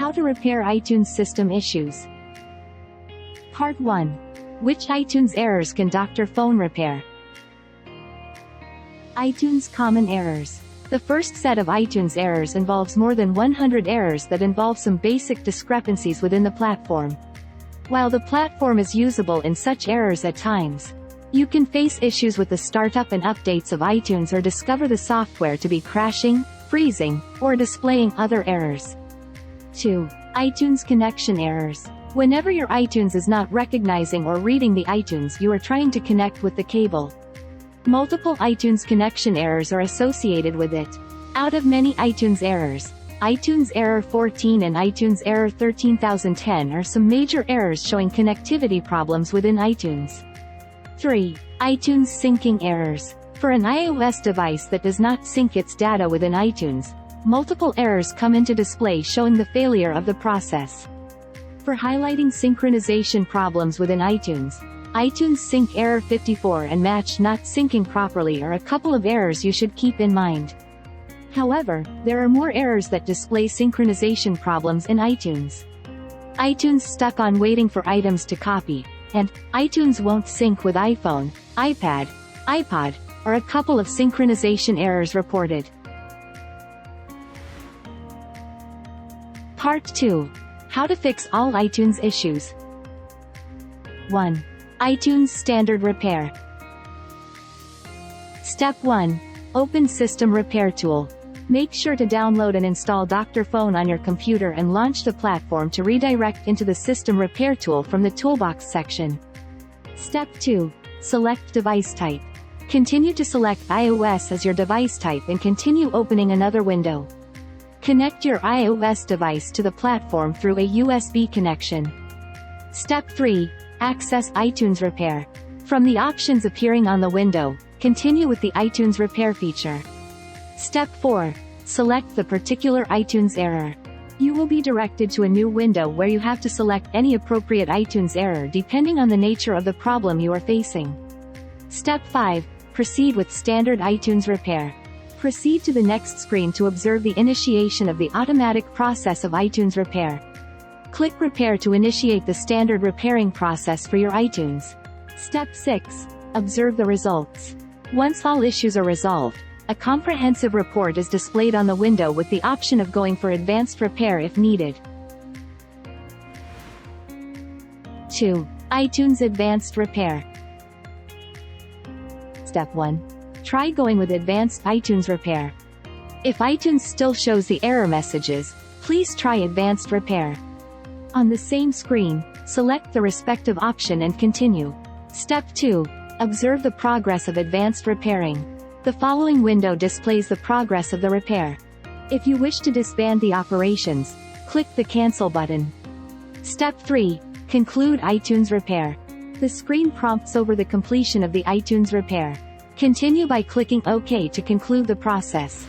How to repair iTunes system issues. Part 1. Which iTunes errors can Dr.Fone repair? iTunes common errors. The first set of iTunes errors involves more than 100 errors that involve some basic discrepancies within the platform. While the platform is usable in such errors at times, you can face issues with the startup and updates of iTunes or discover the software to be crashing, freezing, or displaying other errors. 2. iTunes connection errors. Whenever your iTunes is not recognizing or reading the iTunes you are trying to connect with the cable, multiple iTunes connection errors are associated with it. Out of many iTunes errors, iTunes Error 14 and iTunes Error 13010 are some major errors showing connectivity problems within iTunes. 3. iTunes syncing errors. For an iOS device that does not sync its data within iTunes, multiple errors come into display showing the failure of the process. For highlighting synchronization problems within iTunes, iTunes Sync Error 54 and Match not syncing properly are a couple of errors you should keep in mind. However, there are more errors that display synchronization problems in iTunes. iTunes stuck on waiting for items to copy, and iTunes won't sync with iPhone, iPad, iPod, are a couple of synchronization errors reported. Part 2. How to fix all iTunes issues. 1. iTunes Standard Repair. Step 1. Open System Repair Tool. Make sure to download and install Dr.Fone on your computer and launch the platform to redirect into the System Repair Tool from the Toolbox section. Step 2. Select Device Type. Continue to select iOS as your device type and continue opening another window. Connect your iOS device to the platform through a USB connection. Step 3. Access iTunes Repair. From the options appearing on the window, continue with the iTunes Repair feature. Step 4. Select the particular iTunes error. You will be directed to a new window where you have to select any appropriate iTunes error depending on the nature of the problem you are facing. Step 5. Proceed with Standard iTunes Repair. Proceed to the next screen to observe the initiation of the automatic process of iTunes Repair. Click Repair to initiate the standard repairing process for your iTunes. Step 6. Observe the results. Once all issues are resolved, a comprehensive report is displayed on the window with the option of going for advanced repair if needed. 2. iTunes Advanced Repair. Step 1. Try going with Advanced iTunes Repair. If iTunes still shows the error messages, please try Advanced Repair. On the same screen, select the respective option and continue. Step 2. Observe the progress of advanced repairing. The following window displays the progress of the repair. If you wish to disband the operations, click the Cancel button. Step 3. Conclude iTunes Repair. The screen prompts over the completion of the iTunes Repair. Continue by clicking OK to conclude the process.